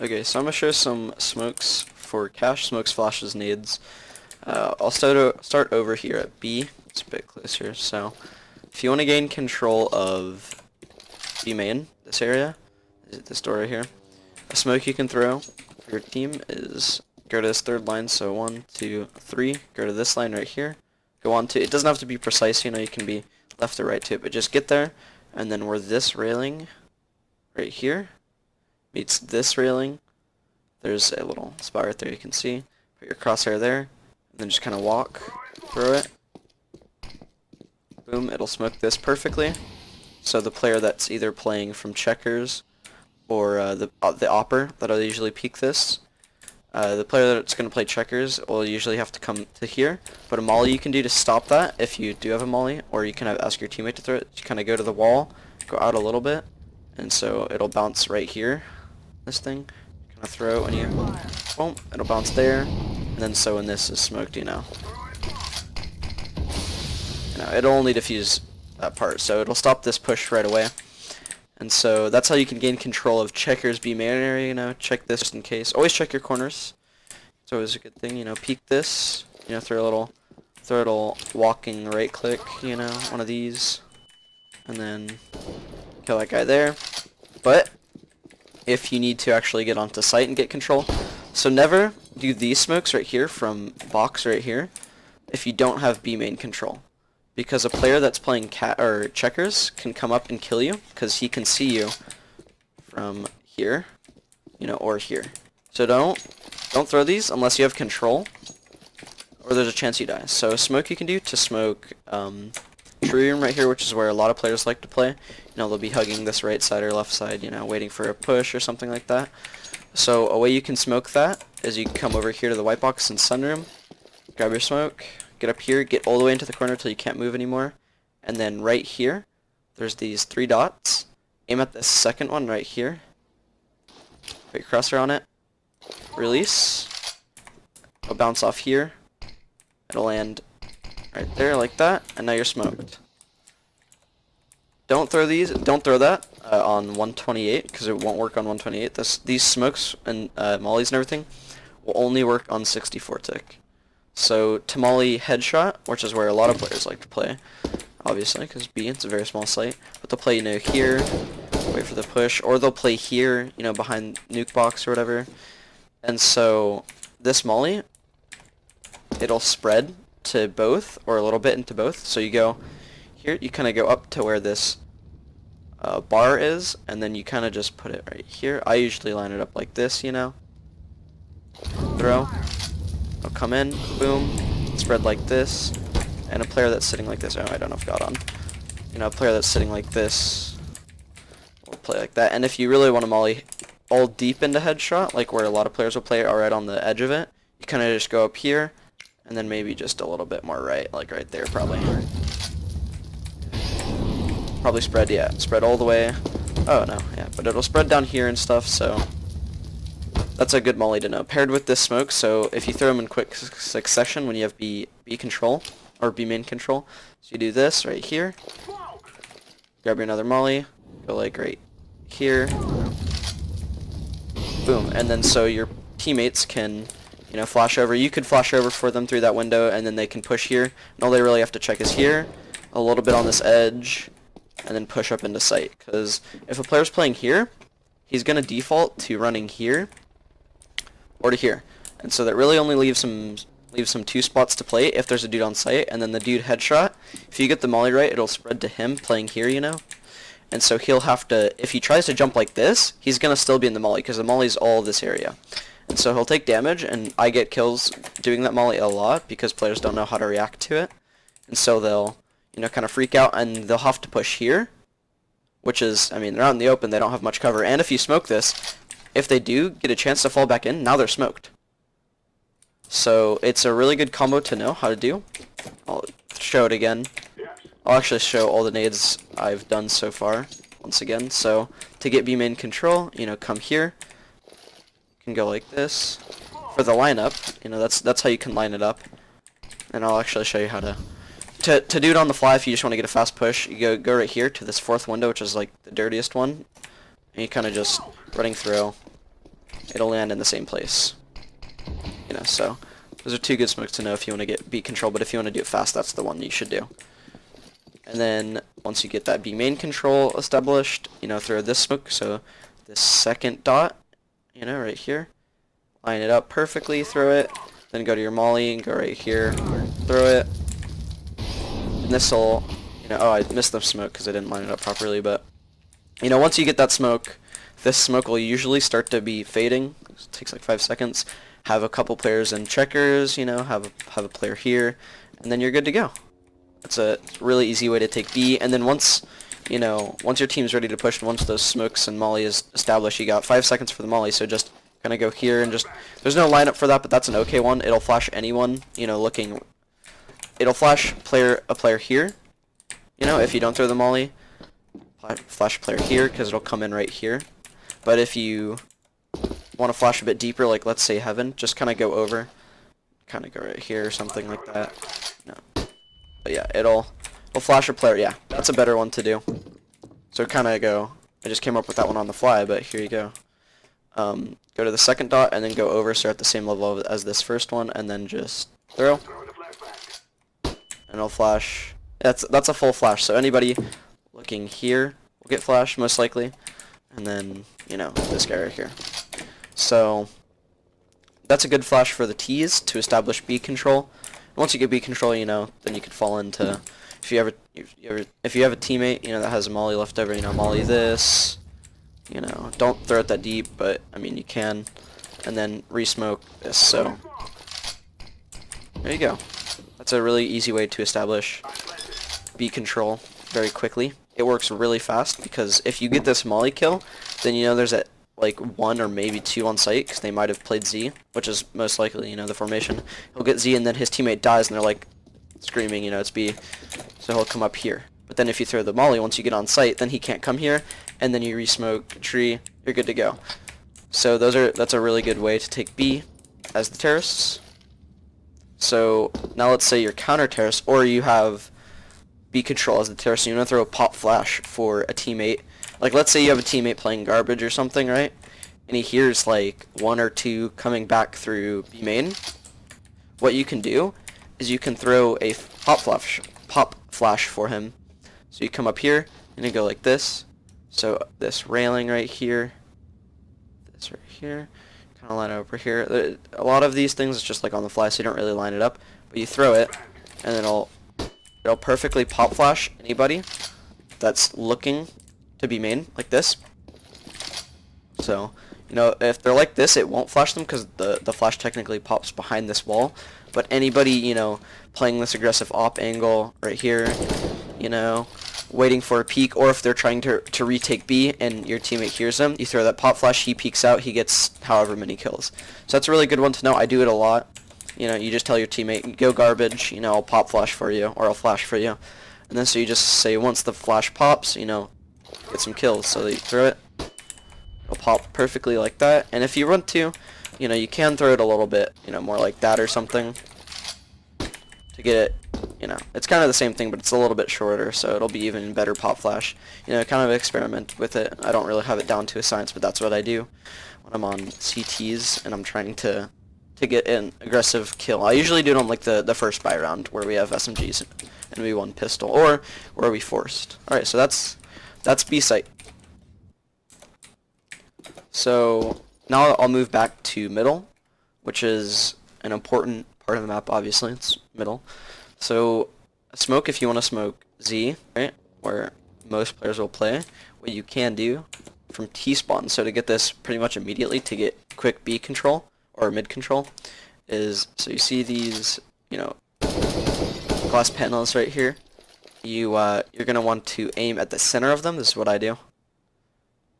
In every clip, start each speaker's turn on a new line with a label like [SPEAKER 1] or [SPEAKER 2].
[SPEAKER 1] Okay, so I'm gonna show some smokes for cash, smokes, flashes, nades. I'll start over here at B. It's a bit closer. So, if you want to gain control of B main, this area, this door right here, a smoke you can throw for your team is go to this third line. So 1, 2, 3. Go to this line right here. Go on to. It doesn't have to be precise. You know, you can be left or right to it, but just get there, and then where this railing right here meets this railing, there's a little spot right there you can see. Put your crosshair there, and then just kind of walk through it. Boom, it'll smoke this perfectly. So the player that's either playing from checkers or the opper that'll usually peek this. The player that's going to play checkers will usually have to come to here. But a molly you can do to stop that if you do have a molly, or you can ask your teammate to throw it. You kind of go to the wall, go out a little bit, and so it'll bounce right here. This thing, kind of throw it when you, boom, it'll bounce there, and then so when this is smoked, you know, it'll only diffuse that part, so it'll stop this push right away. And so that's how you can gain control of checkers B main area, you know, check this just in case. Always check your corners. It's always a good thing, you know, peek this, you know, throw a little walking right click, you know, one of these, and then kill that guy there. But if you need to actually get onto site and get control, so never do these smokes right here from box right here if you don't have B main control. Because a player that's playing checkers can come up and kill you because he can see you from here, you know, or here. So don't throw these unless you have control, or there's a chance you die. So a smoke you can do to smoke tree room right here, which is where a lot of players like to play. You know, they'll be hugging this right side or left side, you know, waiting for a push or something like that. So a way you can smoke that is you can come over here to the white box in sunroom, grab your smoke. Get up here, get all the way into the corner till you can't move anymore. And then right here, there's these 3 dots. Aim at the second one right here. Put your cursor on it. Release. It'll bounce off here. It'll land right there like that. And now you're smoked. Don't throw these. Don't throw that on 128 because it won't work on 128. These smokes and mollies and everything will only work on 64 tick. So Tamale headshot, which is where a lot of players like to play, obviously, because B, it's a very small site. But they'll play, you know, here, wait for the push, or they'll play here, you know, behind nuke box or whatever. And so this molly, it'll spread to both, or a little bit into both. So you go here, you kind of go up to where this bar is, and then you kind of just put it right here. I usually line it up like this, you know. Throw. I'll come in, boom, spread like this, and a player that's sitting like this, oh, I don't know if it got on. You know, a player that's sitting like this will play like that. And if you really want to molly all deep into headshot, like where a lot of players will play are right on the edge of it, you kind of just go up here, and then maybe just a little bit more right, like right there probably. Probably spread, yeah, spread all the way. Oh no, yeah, but it'll spread down here and stuff, so that's a good molly to know. Paired with this smoke, so if you throw them in quick succession when you have B control, or B main control, so you do this right here, grab your another molly, go like right here, boom, and then so your teammates can, you know, flash over. You could flash over for them through that window, and then they can push here, and all they really have to check is here, a little bit on this edge, and then push up into sight, because if a player's playing here, he's going to default to running here, or to here, and so that really only leaves some 2 spots to play if there's a dude on site, and then the dude headshot, if you get the molly right, it'll spread to him playing here, you know, and so he'll have to, if he tries to jump like this, he's gonna still be in the molly, because the molly's all this area, and so he'll take damage, and I get kills doing that molly a lot, because players don't know how to react to it, and so they'll, you know, kind of freak out, and they'll have to push here, which is, I mean, they're out in the open, they don't have much cover, and if you smoke this, if they do get a chance to fall back in, now they're smoked. So it's a really good combo to know how to do. I'll show it again. I'll actually show all the nades I've done so far once again. So to get B main control, you know, come here. You can go like this. For the lineup, you know, that's how you can line it up. And I'll actually show you how to do it on the fly. If you just want to get a fast push, you go right here to this 4th window, which is like the dirtiest one. And you kind of just running through. it'll land in the same place. You know, so those are two good smokes to know if you want to get B control, but if you want to do it fast, that's the one you should do. And then once you get that B main control established, you know, throw this smoke, so this second dot, you know, right here, line it up perfectly, throw it, then go to your molly and go right here, throw it, and this will, you know, oh, I missed the smoke because I didn't line it up properly, but, you know, once you get that smoke, this smoke will usually start to be fading. It takes like 5 seconds. Have a couple players in checkers, you know, have a player here, and then you're good to go. That's a really easy way to take B, and then once, you know, once your team's ready to push, and once those smokes and molly is established, you got 5 seconds for the molly, so just kind of go here and just, there's no lineup for that, but that's an okay one. It'll flash anyone, you know, looking, it'll flash a player here, you know, if you don't throw the molly, flash a player here, because it'll come in right here. But if you want to flash a bit deeper, like let's say heaven, just kind of go over, kind of go right here or something like that. No. But yeah, it'll flash a player. Yeah, that's a better one to do. So kind of go, I just came up with that one on the fly, but here you go. Go to the second dot and then go over, so at the same level as this first one, and then just throw. And it'll flash. That's a full flash, so anybody looking here will get flashed most likely. And then, you know, this guy right here. So that's a good flash for the T's to establish B control. Once you get B control, you know, then you could fall into, if you have a teammate, you know, that has a molly left over, you know, molly this, you know, don't throw it that deep, but I mean you can, and then re-smoke this. So there you go. That's a really easy way to establish B control very quickly. It works really fast because if you get this molly kill, then you know there's at like 1 or maybe 2 on site because they might have played Z, which is most likely, you know, the formation. He'll get Z and then his teammate dies and they're like screaming, you know, it's B, so he'll come up here. But then if you throw the molly, once you get on site, then he can't come here, and then you re-smoke tree, you're good to go. So that's a really good way to take B as the terrorists. So now let's say you're counter terrorist, or you have B control as the terrorist, and you want to throw a pop flash for a teammate. Like let's say you have a teammate playing garbage or something, right? And he hears like 1 or 2 coming back through B main. What you can do is you can throw a pop flash for him. So you come up here and you go like this. So this railing right here, this right here, kind of line it over here. A lot of these things is just like on the fly, so you don't really line it up. But you throw it, and then it'll perfectly pop flash anybody that's looking to be main like this. So, you know, if they're like this, it won't flash them because the flash technically pops behind this wall. But anybody, you know, playing this aggressive op angle right here, you know, waiting for a peek, or if they're trying to retake B and your teammate hears them, you throw that pop flash, he peeks out, he gets however many kills. So that's a really good one to know. I do it a lot. You know, you just tell your teammate, go garbage, you know, I'll pop flash for you, or I'll flash for you. And then so you just say once the flash pops, you know, get some kills. So you throw it, it'll pop perfectly like that. And if you want to, you know, you can throw it a little bit, you know, more like that or something to get it, you know, it's kind of the same thing, but it's a little bit shorter, so it'll be even better pop flash. You know, kind of experiment with it. I don't really have it down to a science, but that's what I do when I'm on CTs and I'm trying to get an aggressive kill. I usually do it on like the first buy round where we have SMGs and we won pistol, or where we forced. Alright, so that's B site. So now I'll move back to middle, which is an important part of the map. Obviously it's middle. So smoke, if you want to smoke Z, right, where most players will play, what you can do from T-spawn, so to get this pretty much immediately, to get quick B control or mid control, is, so you see these, you know, glass panels right here. You're gonna want to aim at the center of them. This is what I do.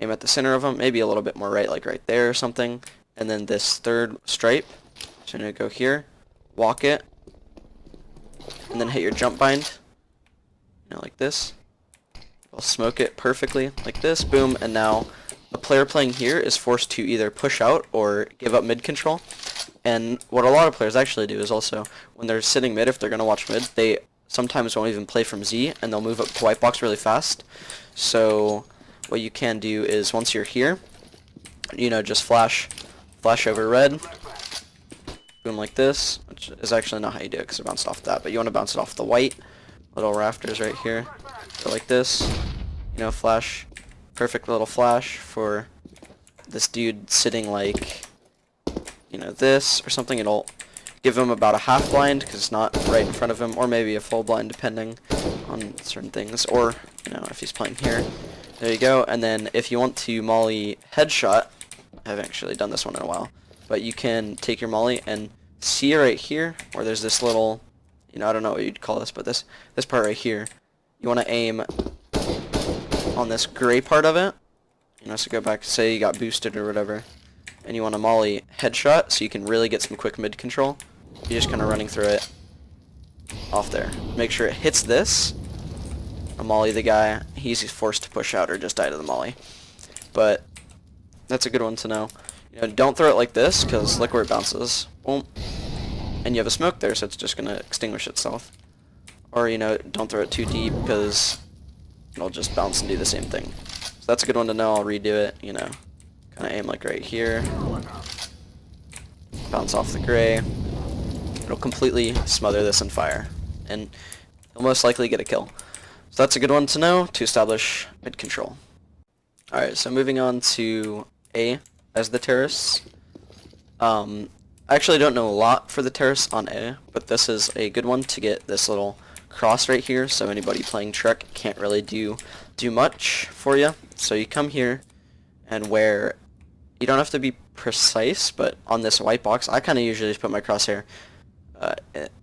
[SPEAKER 1] Aim at the center of them, maybe a little bit more right, like right there or something. And then this third stripe, so I'm gonna go here, walk it, and then hit your jump bind, you know, like this. I'll smoke it perfectly, like this, boom, and now the player playing here is forced to either push out or give up mid control. And what a lot of players actually do is also, when they're sitting mid, if they're going to watch mid, they sometimes won't even play from Z, and they'll move up to white box really fast. So what you can do is, once you're here, you know, just flash flash over red, boom like this, which is actually not how you do it because it bounced off that, but you want to bounce it off the white little rafters right here. Go like this, you know, flash, perfect little flash for this dude sitting like, you know, this or something. It'll give him about a half blind because it's not right in front of him, or maybe a full blind depending on certain things, or, you know, if he's playing here. There you go. And then if you want to molly headshot, I haven't actually done this one in a while, but you can take your molly and see right here, or there's this little, you know, I don't know what you'd call this, but this part right here, you want to aim on this gray part of it, you know, so go back, say you got boosted or whatever, and you want to molly headshot so you can really get some quick mid control. You're just kind of running through it off there. Make sure it hits this, a molly the guy, he's forced to push out or just die to the molly. But that's a good one to know. You know, don't throw it like this, because look where it bounces. Boom. And you have a smoke there, so it's just going to extinguish itself. Or, you know, don't throw it too deep, because it'll just bounce and do the same thing. So that's a good one to know. I'll redo it, you know. Kind of aim like right here. Bounce off the gray. It'll completely smother this in fire. And you'll most likely get a kill. So that's a good one to know to establish mid control. Alright, so moving on to A as the terrace. I actually don't know a lot for the terrace on A, but this is a good one to get this little cross right here, so anybody playing Trek can't really do much for you. So you come here, and where you don't have to be precise, but on this white box, I kind of usually just put my crosshair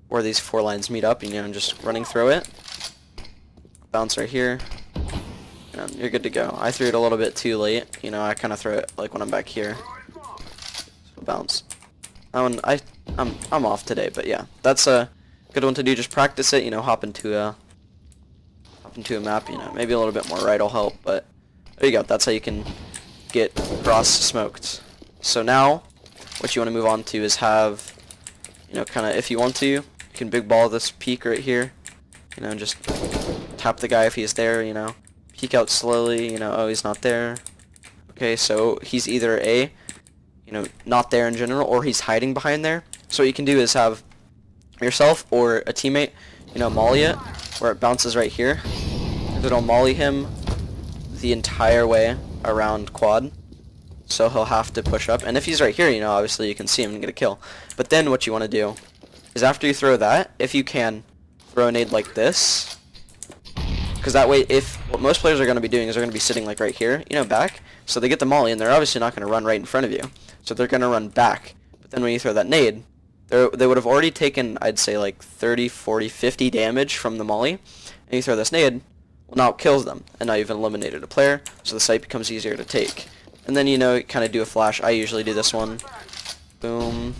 [SPEAKER 1] where these 4 lines meet up, and, you know, I'm just running through it. Bounce right here, and you're good to go. I threw it a little bit too late, you know, I kind of throw it like when I'm back here. So bounce. That one, I'm off today, but yeah, that's a good one to do. Just practice it, you know, hop into a map, you know, maybe a little bit more right will help, but there you go. That's how you can get cross smoked. So now, what you want to move on to is have, you know, kind of, if you want to, you can big ball this peak right here, you know, and just tap the guy if he's there, you know, peek out slowly, you know, oh, he's not there. Okay, so he's either A, you know, not there in general, or he's hiding behind there. So what you can do is have yourself or a teammate, you know, molly it, where it bounces right here. It'll molly him the entire way around quad, so he'll have to push up. And if he's right here, you know, obviously you can see him and get a kill. But then what you want to do is after you throw that, if you can, throw a nade like this, because that way, if what most players are going to be doing is they're going to be sitting like right here, you know, back, so they get the molly, and they're obviously not going to run right in front of you, so they're going to run back. But then when you throw that nade, they would have already taken, I'd say, like 30, 40, 50 damage from the molly, and you throw this nade, well, now it kills them, and now you've eliminated a player, so the site becomes easier to take. And then, you know, kind of do a flash. I usually do this one. Boom.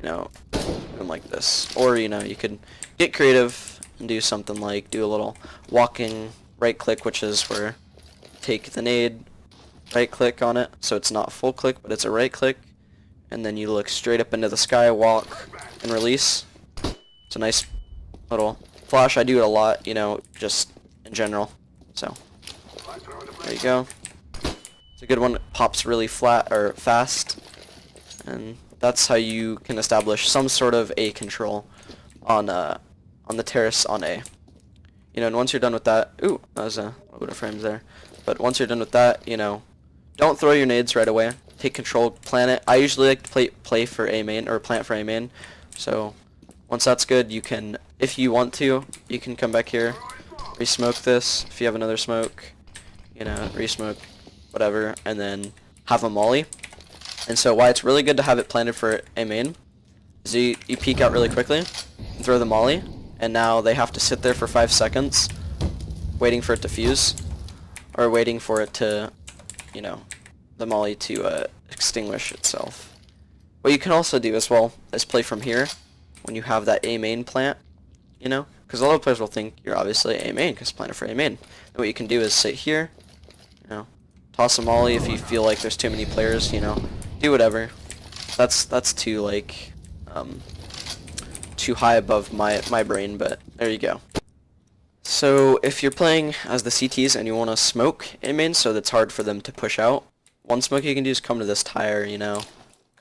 [SPEAKER 1] You know, boom like this. Or, you know, you could get creative and do something like do a little walking right click, which is where take the nade, right click on it, so it's not full click, but it's a right click, and then you look straight up into the sky, walk, and release. It's a nice little flash. I do it a lot, you know, just in general. So there you go. It's a good one. It pops really flat or fast, and that's how you can establish some sort of A control on the terrace on A. You know, and once you're done with that, ooh, that was a little bit of frames there. But once you're done with that, you know, don't throw your nades right away. Take control, plant it. I usually like to play for A main, or plant for A main. So once that's good, you can, if you want to, you can come back here, re-smoke this. If you have another smoke, you know, re-smoke, whatever, and then have a molly. And so why it's really good to have it planted for A main is you peek out really quickly and throw the molly, and now they have to sit there for 5 seconds waiting for it to fuse, or waiting for it to, you know, the molly to extinguish itself. What you can also do as well is play from here when you have that A main plant, you know, because a lot of players will think you're obviously A main because planted for A main. And what you can do is sit here, you know, toss a molly if you feel like there's too many players, you know, do whatever. That's too like too high above my brain, but there you go. So if you're playing as the CTs and you want to smoke A main so that's hard for them to push out, one smoke you can do is come to this tire, you know,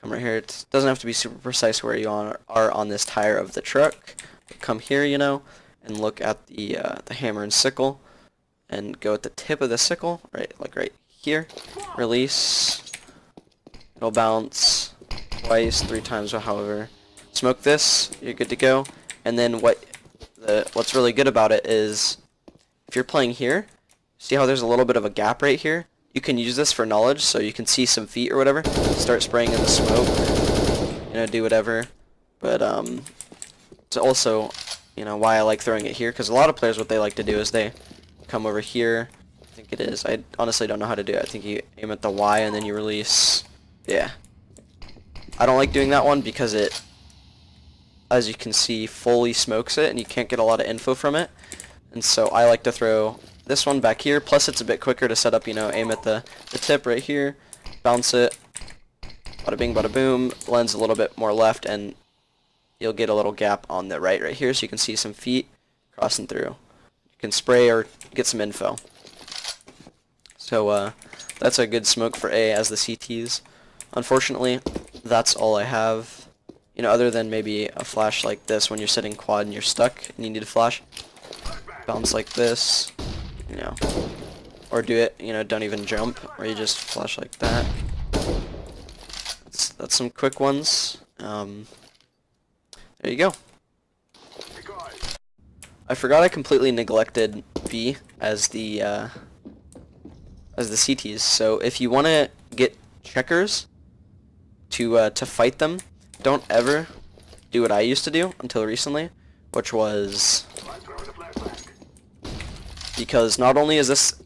[SPEAKER 1] come right here. It doesn't have to be super precise where you are on this tire of the truck. But come here, you know, and look at the hammer and sickle, and go at the tip of the sickle, right, like right here. Release. It'll bounce twice, 3 times, or however. Smoke this, you're good to go. And then what's really good about it is, if you're playing here, see how there's a little bit of a gap right here? You can use this for knowledge, so you can see some feet or whatever. Start spraying in the smoke, you know, do whatever. But it's also, you know, why I like throwing it here, because a lot of players, what they like to do is they come over here. I think it is. I honestly don't know how to do it. I think you aim at the Y and then you release. Yeah. I don't like doing that one because it, as you can see, fully smokes it and you can't get a lot of info from it. And so I like to throw this one back here. Plus it's a bit quicker to set up, you know, aim at the tip right here, bounce it, bada bing, bada boom, lens a little bit more left, and you'll get a little gap on the right here so you can see some feet crossing through. You can spray or get some info. So that's a good smoke for A as the CTs. Unfortunately, that's all I have. You know, other than maybe a flash like this when you're sitting quad and you're stuck and you need a flash. Bounce like this, you know, or do it, you know, don't even jump, or you just flash like that. That's some quick ones. There you go. I forgot I completely neglected B as the CTs. So if you want to get checkers to fight them, don't ever do what I used to do until recently, which was, because not only is this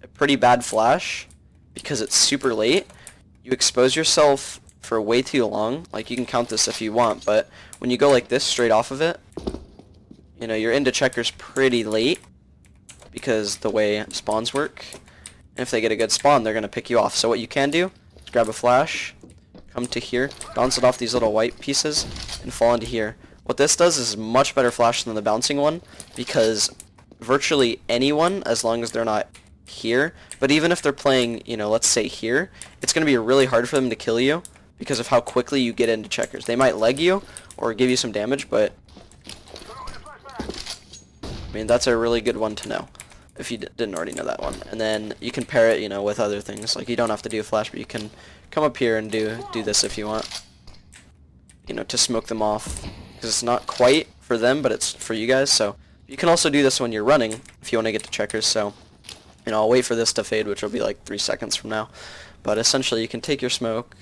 [SPEAKER 1] a pretty bad flash, because it's super late, you expose yourself for way too long. Like, you can count this if you want, but when you go like this straight off of it, you know, you're into checkers pretty late because the way spawns work. And if they get a good spawn, they're going to pick you off. So what you can do is grab a flash, come to here, bounce it off these little white pieces, and fall into here. What this does is much better flash than the bouncing one, because virtually anyone, as long as they're not here, but even if they're playing, you know, let's say here, it's going to be really hard for them to kill you because of how quickly you get into checkers. They might leg you or give you some damage, but I mean, that's a really good one to know if you didn't already know that one. And then you can pair it, you know, with other things. Like, you don't have to do a flash, but you can come up here and do this if you want, you know, to smoke them off, because it's not quite for them, but it's for you guys. So you can also do this when you're running if you want to get to checkers. So, you know, I'll wait for this to fade, which will be like 3 seconds from now. But essentially, you can take your smoke,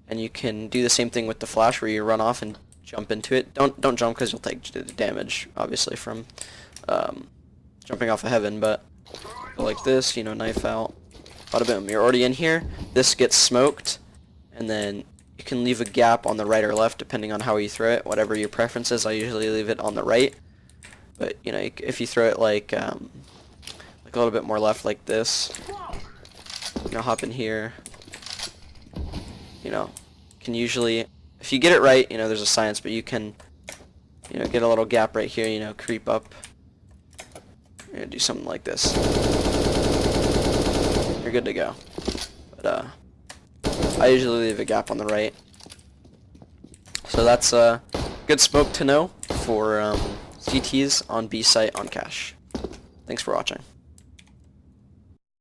[SPEAKER 1] and you can do the same thing with the flash, where you run off and jump into it. Don't jump, because you'll take damage, obviously, from jumping off of heaven. But go like this, you know, knife out, bada boom. You're already in here. This gets smoked, and then you can leave a gap on the right or left, depending on how you throw it. Whatever your preference is, I usually leave it on the right. But you know, if you throw it like a little bit more left, like this, you know, hop in here. You know, can usually, if you get it right, you know, there's a science, but you can, you know, get a little gap right here, you know, creep up, and do something like this. You're good to go. But I usually leave a gap on the right. So that's a good smoke to know for CTs on B site on cache. Thanks for watching.